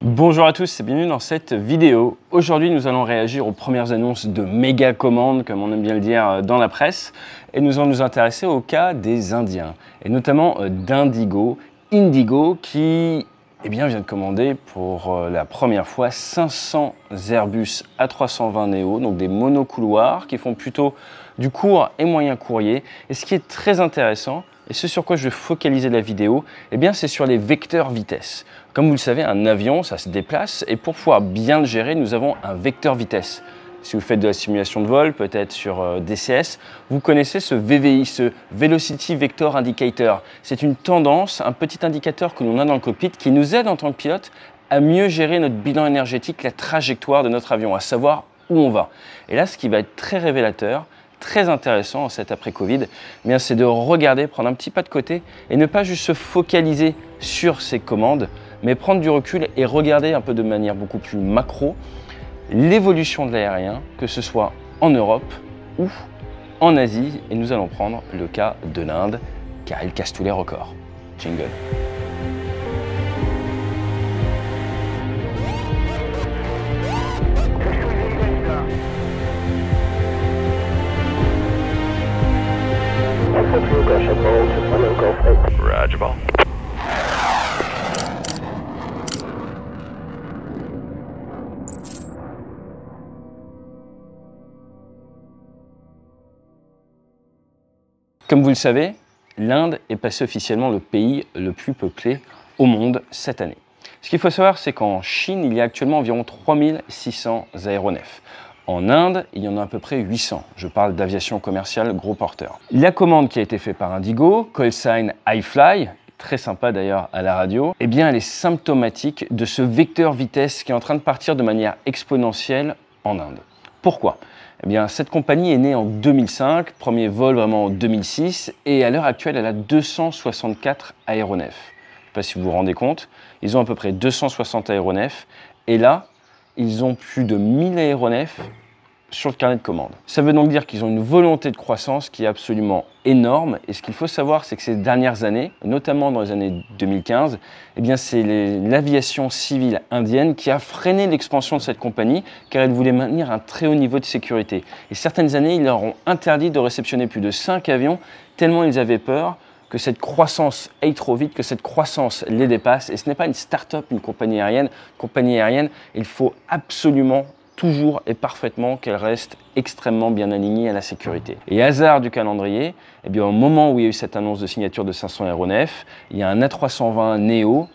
Bonjour à tous et bienvenue dans cette vidéo. Aujourd'hui, nous allons réagir aux premières annonces de méga commandes, comme on aime bien le dire dans la presse, et nous allons nous intéresser au cas des Indiens, et notamment d'Indigo. Indigo qui vient de commander pour la première fois 500 Airbus A320 Neo, donc des monocouloirs qui font plutôt du court et moyen courrier. Et ce qui est très intéressant, et ce sur quoi je vais focaliser la vidéo, c'est sur les vecteurs vitesse. Comme vous le savez, un avion, ça se déplace, et pour pouvoir bien le gérer, nous avons un vecteur vitesse. Si vous faites de la simulation de vol, peut-être sur DCS, vous connaissez ce VVI, ce Velocity Vector Indicator. C'est une tendance, un petit indicateur que l'on a dans le cockpit qui nous aide en tant que pilote à mieux gérer notre bilan énergétique, la trajectoire de notre avion, à savoir où on va. Et là, ce qui va être très révélateur, très intéressant en cet après-Covid, c'est de regarder, prendre un petit pas de côté et ne pas juste se focaliser sur ces commandes, mais prendre du recul et regarder un peu de manière beaucoup plus macro l'évolution de l'aérien, que ce soit en Europe ou en Asie. Et nous allons prendre le cas de l'Inde, car il casse tous les records. Jingle. Roger, ball. Comme vous le savez, l'Inde est passée officiellement le pays le plus peuplé au monde cette année. Ce qu'il faut savoir, c'est qu'en Chine, il y a actuellement environ 3600 aéronefs. En Inde, il y en a à peu près 800. Je parle d'aviation commerciale gros porteur. La commande qui a été faite par Indigo, Callsign iFly, très sympa d'ailleurs à la radio, elle est symptomatique de ce vecteur vitesse qui est en train de partir de manière exponentielle en Inde. Pourquoi ? Cette compagnie est née en 2005, premier vol vraiment en 2006, et à l'heure actuelle, elle a 264 aéronefs. Je ne sais pas si vous vous rendez compte, ils ont à peu près 260 aéronefs, et là, ils ont plus de 1000 aéronefs sur le carnet de commande. Ça veut donc dire qu'ils ont une volonté de croissance qui est absolument énorme, et ce qu'il faut savoir, c'est que ces dernières années, notamment dans les années 2015, c'est l'aviation civile indienne qui a freiné l'expansion de cette compagnie, car elle voulait maintenir un très haut niveau de sécurité. Et certaines années, ils leur ont interdit de réceptionner plus de 5 avions, tellement ils avaient peur que cette croissance aille trop vite, que cette croissance les dépasse. Et ce n'est pas une start-up, une compagnie aérienne. Compagnie aérienne, il faut absolument toujours et parfaitement qu'elle reste extrêmement bien alignée à la sécurité. Et hasard du calendrier, au moment où il y a eu cette annonce de signature de 500 aéronefs, il y a un A320 Neo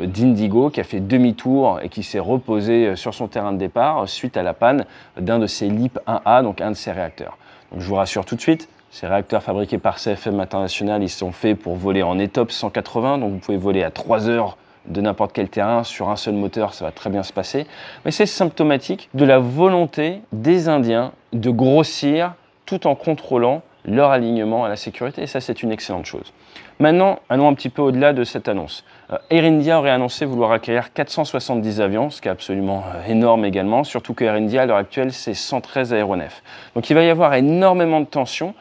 d'Indigo qui a fait demi-tour et qui s'est reposé sur son terrain de départ suite à la panne d'un de ses LEAP 1A, donc un de ses réacteurs. Donc je vous rassure tout de suite, ces réacteurs fabriqués par CFM International, ils sont faits pour voler en ETOPS 180, donc vous pouvez voler à 3 heures de n'importe quel terrain, sur un seul moteur, ça va très bien se passer. Mais c'est symptomatique de la volonté des Indiens de grossir tout en contrôlant leur alignement à la sécurité. Et ça, c'est une excellente chose. Maintenant, allons un petit peu au-delà de cette annonce. Air India aurait annoncé vouloir acquérir 470 avions, ce qui est absolument énorme également, surtout que Air India, à l'heure actuelle, c'est 113 aéronefs. Donc il va y avoir énormément de tensions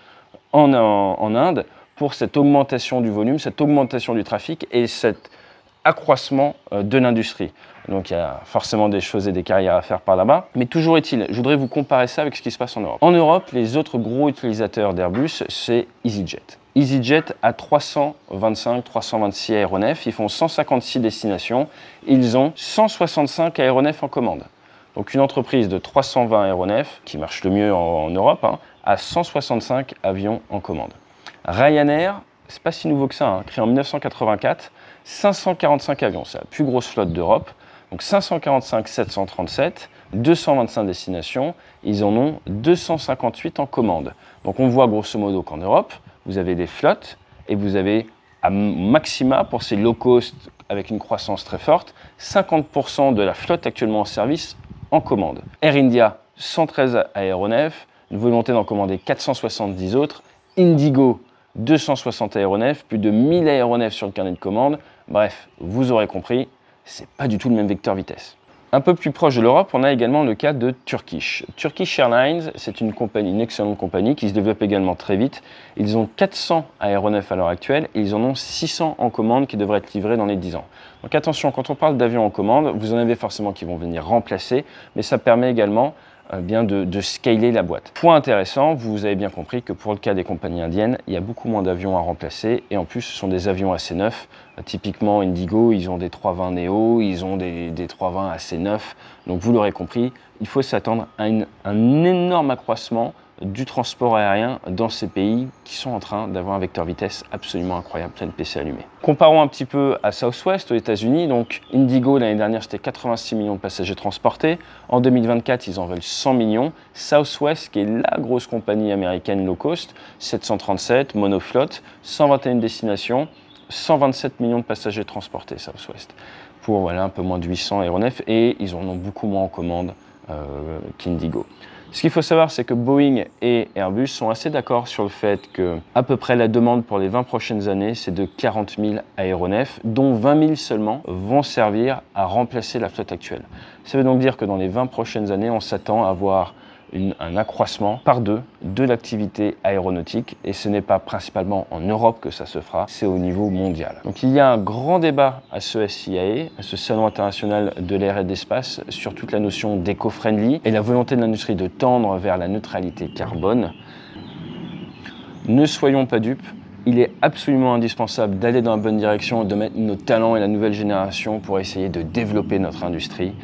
en Inde pour cette augmentation du volume, cette augmentation du trafic et cet accroissement de l'industrie. Donc il y a forcément des choses et des carrières à faire par là-bas. Mais toujours est-il, je voudrais vous comparer ça avec ce qui se passe en Europe. En Europe, les autres gros utilisateurs d'Airbus, c'est EasyJet. EasyJet a 325-326 aéronefs, ils font 156 destinations, ils ont 165 aéronefs en commande. Donc une entreprise de 320 aéronefs, qui marche le mieux en Europe, a 165 avions en commande. Ryanair, c'est pas si nouveau que ça, créé en 1984, 545 avions, c'est la plus grosse flotte d'Europe. Donc 545 737, 225 destinations, ils en ont 258 en commande. Donc on voit grosso modo qu'en Europe, vous avez des flottes et vous avez à maxima pour ces low cost avec une croissance très forte, 50% de la flotte actuellement en service en commande. Air India, 113 aéronefs, une volonté d'en commander 470 autres. Indigo, 260 aéronefs, plus de 1000 aéronefs sur le carnet de commande. Bref, vous aurez compris, c'est pas du tout le même vecteur vitesse. Un peu plus proche de l'Europe, on a également le cas de Turkish. Turkish Airlines, c'est une compagnie, une excellente compagnie qui se développe également très vite. Ils ont 400 aéronefs à l'heure actuelle et ils en ont 600 en commande qui devraient être livrés dans les 10 ans. Donc attention, quand on parle d'avions en commande, vous en avez forcément qui vont venir remplacer, mais ça permet également bien de scaler la boîte. Point intéressant, vous avez bien compris que pour le cas des compagnies indiennes, il y a beaucoup moins d'avions à remplacer et en plus ce sont des avions assez neufs. Typiquement Indigo, ils ont des 320 Neo, ils ont des 320 assez neufs. Donc vous l'aurez compris, il faut s'attendre à un énorme accroissement du transport aérien dans ces pays qui sont en train d'avoir un vecteur vitesse absolument incroyable, plein de PC allumé. Comparons un petit peu à Southwest aux États-Unis. Donc Indigo l'année dernière c'était 86 millions de passagers transportés. En 2024 ils en veulent 100 millions. Southwest qui est la grosse compagnie américaine low cost, 737 monoflotte, 121 destinations, 127 millions de passagers transportés Southwest pour voilà, un peu moins de 800 aéronefs et ils en ont beaucoup moins en commande qu'Indigo. Ce qu'il faut savoir, c'est que Boeing et Airbus sont assez d'accord sur le fait que à peu près la demande pour les 20 prochaines années, c'est de 40 000 aéronefs, dont 20 000 seulement vont servir à remplacer la flotte actuelle. Ça veut donc dire que dans les 20 prochaines années, on s'attend à avoir un accroissement par 2 de l'activité aéronautique et ce n'est pas principalement en Europe que ça se fera, c'est au niveau mondial. Donc il y a un grand débat à ce SIAE, à ce Salon international de l'air et de l'espace, sur toute la notion d'éco-friendly et la volonté de l'industrie de tendre vers la neutralité carbone. Ne soyons pas dupes, il est absolument indispensable d'aller dans la bonne direction, de mettre nos talents et la nouvelle génération pour essayer de développer notre industrie.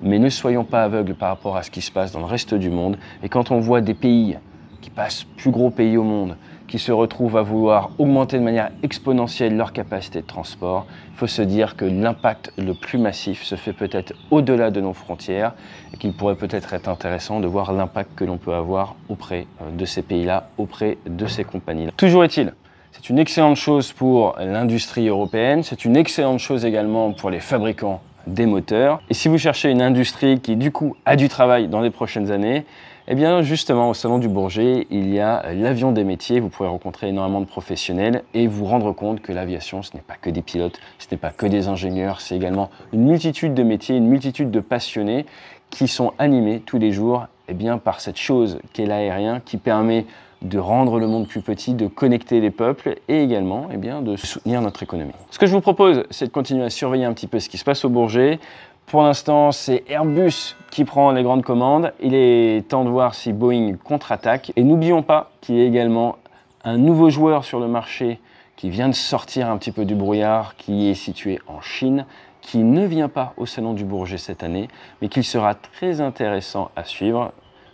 Mais ne soyons pas aveugles par rapport à ce qui se passe dans le reste du monde. Et quand on voit des pays qui passent plus gros pays au monde, qui se retrouvent à vouloir augmenter de manière exponentielle leur capacité de transport, il faut se dire que l'impact le plus massif se fait peut-être au-delà de nos frontières et qu'il pourrait peut-être être intéressant de voir l'impact que l'on peut avoir auprès de ces pays-là, auprès de ces compagnies-là. Toujours est-il, c'est une excellente chose pour l'industrie européenne, c'est une excellente chose également pour les fabricants des moteurs. Et si vous cherchez une industrie qui du coup a du travail dans les prochaines années, eh bien justement au Salon du Bourget, il y a l'avion des métiers. Vous pourrez rencontrer énormément de professionnels et vous rendre compte que l'aviation, ce n'est pas que des pilotes, ce n'est pas que des ingénieurs, c'est également une multitude de métiers, une multitude de passionnés qui sont animés tous les jours eh bien, par cette chose qu'est l'aérien qui permet de rendre le monde plus petit, de connecter les peuples et également eh bien, de soutenir notre économie. Ce que je vous propose, c'est de continuer à surveiller un petit peu ce qui se passe au Bourget. Pour l'instant, c'est Airbus qui prend les grandes commandes. Il est temps de voir si Boeing contre-attaque. Et n'oublions pas qu'il y a également un nouveau joueur sur le marché qui vient de sortir un petit peu du brouillard, qui est situé en Chine, qui ne vient pas au Salon du Bourget cette année, mais qu'il sera très intéressant à suivre.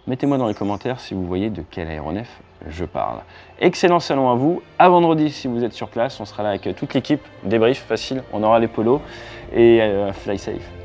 Mettez-moi dans les commentaires si vous voyez de quel aéronef je parle. Excellent salon à vous. À vendredi si vous êtes sur place. On sera là avec toute l'équipe. Débrief facile. On aura les polos et fly safe.